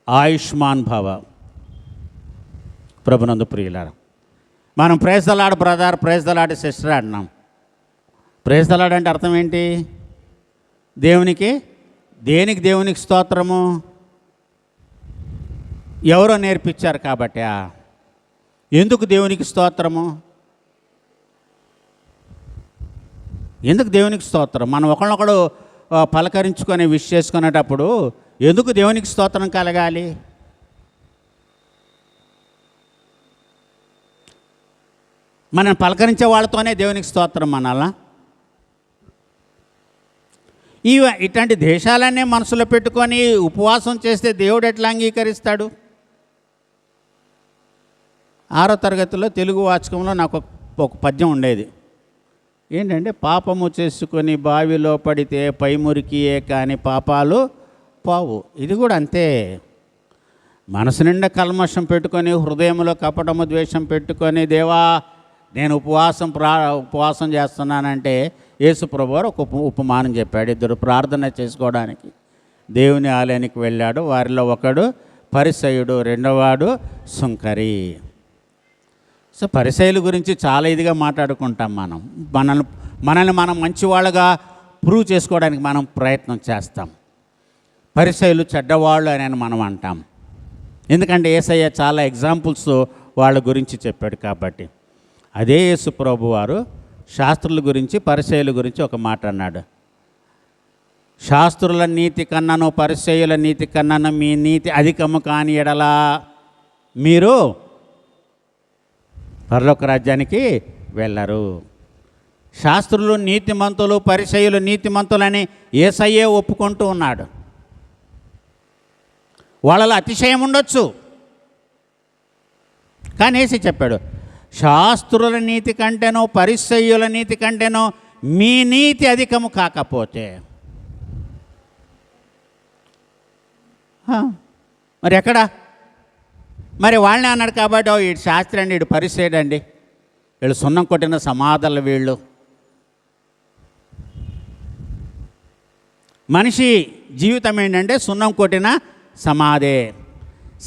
ఆయుష్మాన్ భవ. ప్రభునందు ప్రియులారా, మనం praise the lord brother, praise the lord sister అంటున్నాం. ప్రైజ్ ద లార్డ్ అంటే అర్థం ఏంటి? దేనికి స్తోత్రము? ఎవరో నేర్పించారు కాబట్టి. ఎందుకు దేవునికి స్తోత్రము? ఎందుకు దేవునికి స్తోత్రం? మనం ఒకళ్ళొకడు పలకరించుకొని విష్ చేసుకునేటప్పుడు ఎందుకు దేవునికి స్తోత్రం కలగాలి? మనం పలకరించే వాళ్ళతోనే దేవునికి స్తోత్రం అనాలా? ఇట్లాంటి దేశాలన్నీ మనసులో పెట్టుకొని ఉపవాసం చేస్తే దేవుడు ఎట్లా అంగీకరిస్తాడు? 6వ తరగతిలో తెలుగు వాచకంలో నాకు ఒక పద్యం ఉండేది. ఏంటంటే, పాపము చేసుకొని బావిలో పడితే పైమురికియే కానీ పాపాలు పోవు. ఇది కూడా అంతే. మనసు నిండా కల్మషం పెట్టుకొని, హృదయంలో కపటము ద్వేషం పెట్టుకొని, దేవా నేను ఉపవాసం చేస్తున్నానంటే యేసు ప్రభువారు ఒక ఉపమానం చెప్పాడు. 2 ప్రార్థన చేసుకోవడానికి దేవుని ఆలయానికి వెళ్ళాడు. వారిలో ఒకడు పరిసయ్యుడు, రెండోవాడు సుంకరి. సో పరిసయ్యుల గురించి చాలా ఇదిగా మాట్లాడుకుంటాం. మనల్ని మనం మంచివాళ్ళుగా ప్రూవ్ చేసుకోవడానికి మనం ప్రయత్నం చేస్తాం. పరిసయ్యులు చెడ్డవాళ్ళు అని మనం అంటాం. ఎందుకంటే యేసయ్య చాలా ఎగ్జాంపుల్స్ వాళ్ళ గురించి చెప్పాడు కాబట్టి. అదే యేసు ప్రభు వారు శాస్త్రుల గురించి, పరిసయ్యుల గురించి ఒక మాట అన్నాడు. శాస్త్రుల నీతి కన్నాను పరిసయ్యుల నీతి కన్నాను మీ నీతి అధికము కాని ఎడలా మీరు పరలోక రాజ్యానికి వెళ్ళరు. శాస్త్రులు నీతిమంతులు, పరిసయ్యులు నీతిమంతులని యేసయ్యే ఒప్పుకుంటూ ఉన్నాడు. వాళ్ళలో అతిశయం ఉండొచ్చు, కానీ యేసు చెప్పాడు, శాస్త్రుల నీతి కంటేనో పరిసయ్యుల నీతి కంటేనో మీ నీతి అధికము కాకపోతే మరి ఎక్కడ? మరి వాళ్ళని అన్నాడు కాబట్టి, వీడు శాస్త్రి అండి, వీడు పరిసయ్యుడు అండి, వీళ్ళు సున్నం కొట్టిన సమాధులు వీళ్ళు. మనిషి జీవితం ఏంటంటే సున్నం కొట్టిన సమాధే.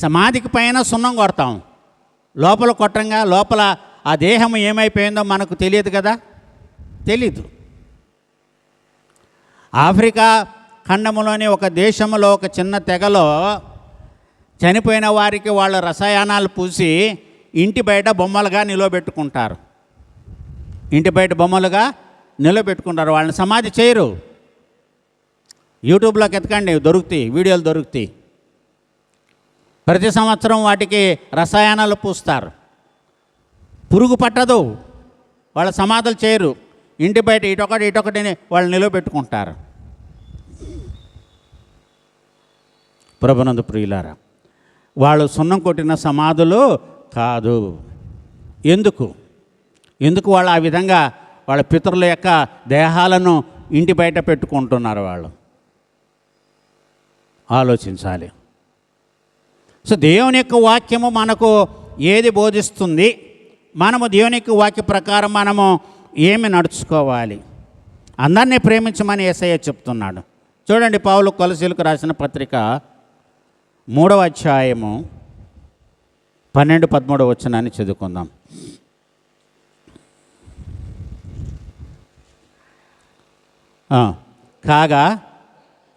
సమాధికి పైన సున్నం కొడతాం, లోపల కొట్టంగా లోపల ఆ దేహం ఏమైపోయిందో మనకు తెలియదు కదా, తెలీదు. ఆఫ్రికా ఖండములోని ఒక దేశంలో ఒక చిన్న తెగలో చనిపోయిన వారికి వాళ్ళ రసాయనాలు పూసి ఇంటి బయట బొమ్మలుగా నిలవబెట్టుకుంటారు. ఇంటి బయట బొమ్మలుగా నిలబెట్టుకుంటారు. వాళ్ళని సమాధి చేయరు. యూట్యూబ్లోకి ఎతకండి, దొరుకుతాయి, వీడియోలు దొరుకుతాయి. ప్రతి సంవత్సరం వాటికి రసాయనాలు పూస్తారు. పురుగు పట్టదు, వాళ్ళ సమాధులు చేయరు. ఇంటి బయట ఇటొకటి వాళ్ళు నిలబెట్టుకుంటారు. ప్రభునందు ప్రియులారా, వాళ్ళు సున్నం కొట్టిన సమాధులు కాదు. ఎందుకు వాళ్ళు ఆ విధంగా వాళ్ళ పితరుల యొక్క దేహాలను ఇంటి బయట పెట్టుకుంటున్నారు? వాళ్ళు ఆలోచించాలి. సో దేవుని యొక్క వాక్యము మనకు ఏది బోధిస్తుంది, మనము దేవుని యొక్క వాక్య ప్రకారం మనము ఏమి నడుచుకోవాలి? అందరినీ ప్రేమించమని యేసయ్య చెప్తున్నాడు. చూడండి, పౌలు కొలసీలకు రాసిన పత్రిక 3వ అధ్యాయము 12-13 వచనాన్ని చదువుకుందాం. కాగా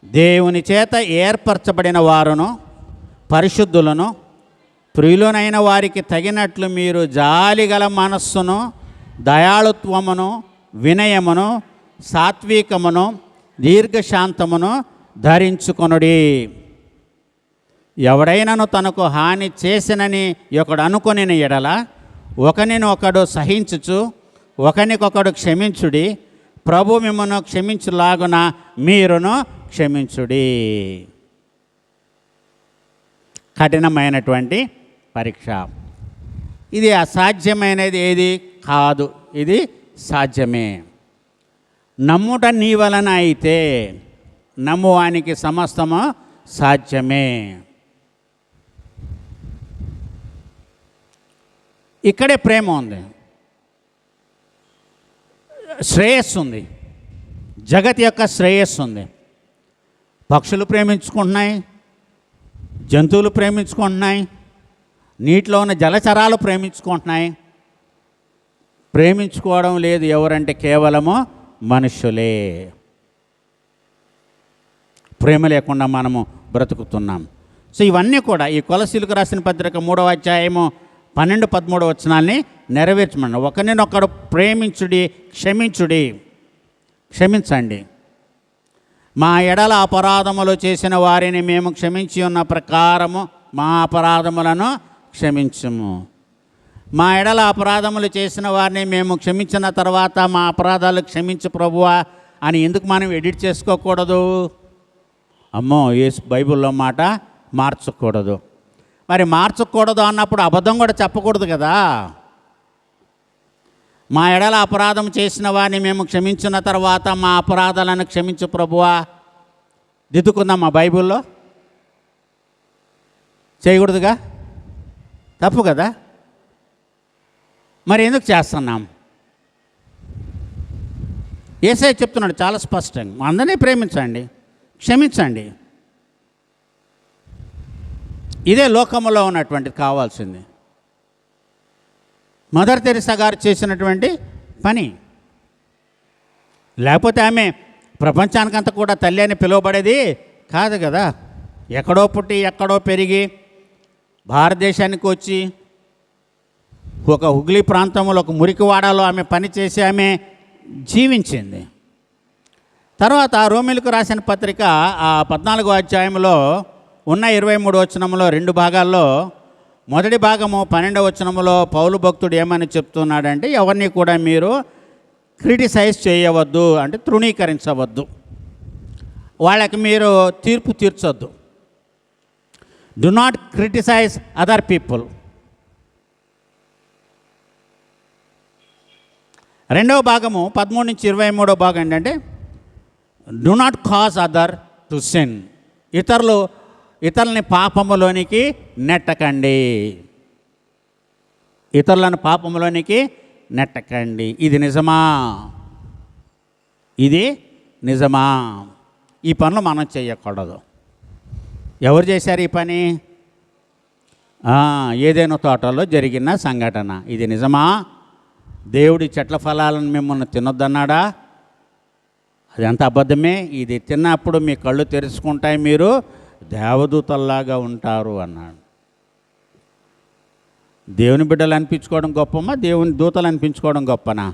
దేవుని చేత ఏర్పరచబడిన వారును పరిశుద్ధులను ప్రియులనైన వారికి తగినట్లు మీరు జాలిగల మనస్సును, దయాళుత్వమును, వినయమును, సాత్వికమును, దీర్ఘశాంతమును ధరించుకొనుడి. ఎవడైనను తనకు హాని చేసినని ఒకడు అనుకొనిన ఎడల ఒకనినొకడు సహించుచు ఒకనికొకడు క్షమించుడి. ప్రభు మిమ్మను క్షమించులాగున మీరును క్షమించుడి. కఠినమైనటువంటి పరీక్ష. ఇది అసాధ్యమైనది ఏది కాదు, ఇది సాధ్యమే. నమ్ముట నీ వలన అయితే నమ్మువానికి సమస్తము సాధ్యమే. ఇక్కడే ప్రేమ ఉంది, శ్రేయస్సు ఉంది, జగత్ యొక్క శ్రేయస్సు ఉంది. పక్షులు ప్రేమించుకుంటున్నాయి, జంతువులు ప్రేమించుకుంటున్నాయి, నీటిలో ఉన్న జలచరాలు ప్రేమించుకుంటున్నాయి. ప్రేమించుకోవడం లేదు ఎవరంటే కేవలము మనుషులే. ప్రేమ లేకుండా మనము బ్రతుకుతున్నాం. సో ఇవన్నీ కూడా ఈ కొలసీలకు రాసిన పత్రిక 3వ అధ్యాయము 12-13 వచనాల్ని నెరవేర్చమన్నా. ఒకరినొకడు ప్రేమించుడి, క్షమించండి. మా ఎడల అపరాధములు చేసిన వారిని మేము క్షమించి ఉన్న ప్రకారము మా అపరాధములను క్షమించుము. మా ఎడల అపరాధములు చేసిన వారిని మేము క్షమించిన తర్వాత మా అపరాధాలు క్షమించు ప్రభువా అని ఎందుకు మనం ఎడిట్ చేసుకోకూడదు? అమ్మో, బైబిల్లో మాట మార్చకూడదు. మరి మార్చకూడదు అన్నప్పుడు అబద్ధం కూడా చెప్పకూడదు కదా. మా ఎడల అపరాధం చేసిన వారిని మేము క్షమించిన తర్వాత మా అపరాధాలను క్షమించు ప్రభువా దిద్దుకుందాం. మా బైబిల్లో చేయకూడదుగా, తప్పు కదా. మరి ఎందుకు చేస్తున్నాం? యేసయ్య చెప్తున్నాడు చాలా స్పష్టంగా, అందరినీ ప్రేమించండి, క్షమించండి. ఇదే లోకంలో ఉన్నటువంటిది కావాల్సింది. మదర్ తెరిసా గారు చేసినటువంటి పని. లేకపోతే ఆమె ప్రపంచానికంతా కూడా తల్లి అని పిలువబడేది కాదు కదా. ఎక్కడో పుట్టి ఎక్కడో పెరిగి భారతదేశానికి వచ్చి ఒక హుగ్లీ ప్రాంతంలో ఒక మురికివాడలో ఆమె పనిచేసి ఆమె జీవించింది. తర్వాత రోమిలకు రాసిన పత్రిక ఆ 14వ అధ్యాయంలో ఉన్న 23 వచనంలో 2 భాగాల్లో మొదటి భాగము 12వ వచనంలో పౌలు భక్తుడు ఏమని చెప్తున్నాడంటే, ఎవరిని కూడా మీరు క్రిటిసైజ్ చేయవద్దు, అంటే తృణీకరించవద్దు, వాళ్ళకి మీరు తీర్పు తీర్చొద్దు. Do not criticise other people. రెండవ భాగము 13-23 భాగం ఏంటంటే, do not cause other to sin. ఇతరులని పాపములోనికి నెట్టకండి. ఇతరులను పాపములోనికి నెట్టకండి. ఇది నిజమా? ఇది నిజమా? ఈ పనులు మనం చేయకూడదు. ఎవరు చేశారు ఈ పని? ఏదైనా తోటలో జరిగిన సంఘటన. ఇది నిజమా? దేవుడి చెట్ల ఫలాలను మిమ్మల్ని తినొద్దన్నాడా? అది అంత అబద్ధమే. ఇది తిన్నప్పుడు మీ కళ్ళు తెరుచుకుంటాయి, మీరు దేవదూతల్లాగా ఉంటారు అన్నాడు. దేవుని బిడ్డలు అనిపించుకోవడం గొప్పమా, దేవుని దూతలు అనిపించుకోవడం గొప్పనా?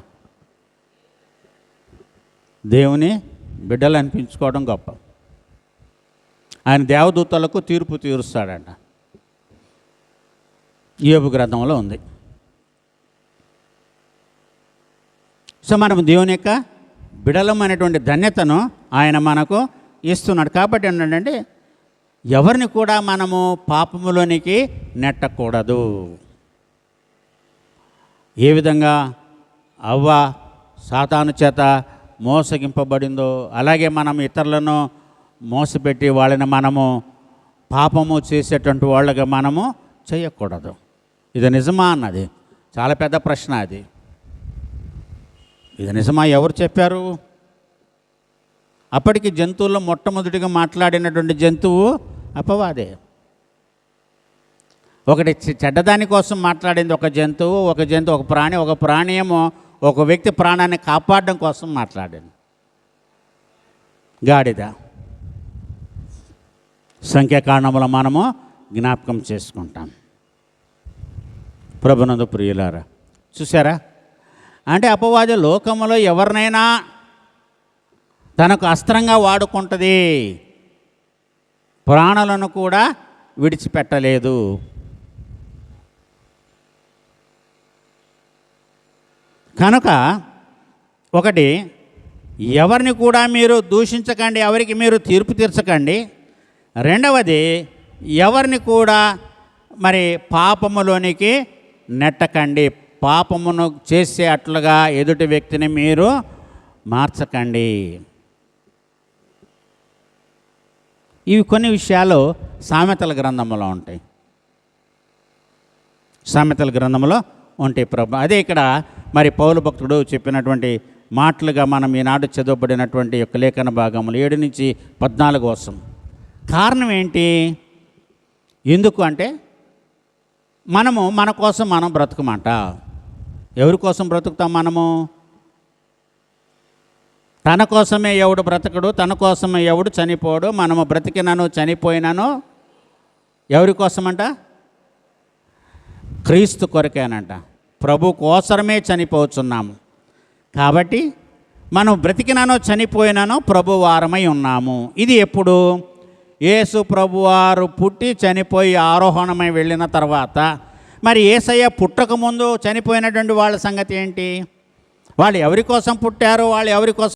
దేవుని బిడ్డలు అనిపించుకోవడం గొప్ప. ఆయన దేవదూతలకు తీర్పు తీరుస్తాడంట. యోబు గ్రంథంలో ఉంది. సో మనం దేవుని యొక్క బిడలం అనేటువంటి ధన్యతను ఆయన మనకు ఇస్తున్నాడు. కాబట్టి ఏంటంటే ఎవరిని కూడా మనము పాపములోనికి నెట్టకూడదు. ఏ విధంగా అవ్వ సాతాను చేత మోసగింపబడిందో అలాగే మనం ఇతరులను మోసపెట్టి వాళ్ళని మనము పాపము చేసేటువంటి వాళ్ళగా మనము చేయకూడదు. ఇది నిజమా అన్నది చాలా పెద్ద ప్రశ్న. అది ఇది నిజమా? ఎవరు చెప్పారు? అప్పటికి జంతువుల్లో మొట్టమొదటిగా మాట్లాడినటువంటి జంతువు అపవాదే. ఒకటి చెడ్డదాని కోసం మాట్లాడింది ఒక జంతువు, ఒక ప్రాణి. ఒక ప్రాణి ఏమో ఒక వ్యక్తి ప్రాణాన్ని కాపాడడం కోసం మాట్లాడింది. గాడిద. సంఖ్యాకాండములో మనము జ్ఞాపకం చేసుకుంటాం. ప్రభునందు ప్రియులారా, చూసారా? అంటే అపవాది లోకములో ఎవరినైనా తనకు అస్త్రంగా వాడుకుంటుంది, ప్రాణులను కూడా విడిచిపెట్టలేదు. కనుక ఒకటి, ఎవరిని కూడా మీరు దూషించకండి, ఎవరికి మీరు తీర్పు తీర్చకండి. రెండవది, ఎవరిని కూడా మరి పాపములోనికి నెట్టకండి, పాపమును చేసే అట్లుగా ఎదుటి వ్యక్తిని మీరు మార్చకండి. ఇవి కొన్ని విషయాలు సామెతల గ్రంథంలో ఉంటాయి. సామెతల గ్రంథంలో ఉంటాయి ప్రభు. అదే ఇక్కడ మరి పౌలు భక్తుడు చెప్పినటువంటి మాటలుగా మనం ఈనాడు చదవబడినటువంటి యొక్క లేఖన భాగములు 7-14 కోసం. కారణం ఏంటి? ఎందుకు అంటే మనము మన కోసం మనం బ్రతకమంట. ఎవరి కోసం బ్రతుకుతాం మనము? తన కోసమే ఎవడు బ్రతకడు, తన కోసమే ఎవడు చనిపోడు. మనము బ్రతికినను చనిపోయినాను ఎవరి కోసమంట? క్రీస్తు కొరకేనంట. ప్రభు కోసమే చనిపోతున్నాము. కాబట్టి మనం బ్రతికినానో చనిపోయినానో ప్రభు వారమై ఉన్నాము. ఇది ఎప్పుడు? యేసు ప్రభువారు పుట్టి చనిపోయి ఆరోహణమై వెళ్ళిన తర్వాత. మరి యేసయ్య పుట్టకముందు చనిపోయినటువంటి వాళ్ళ సంగతి ఏంటి? వాళ్ళు ఎవరి కోసం పుట్టారు? వాళ్ళు ఎవరి కోసం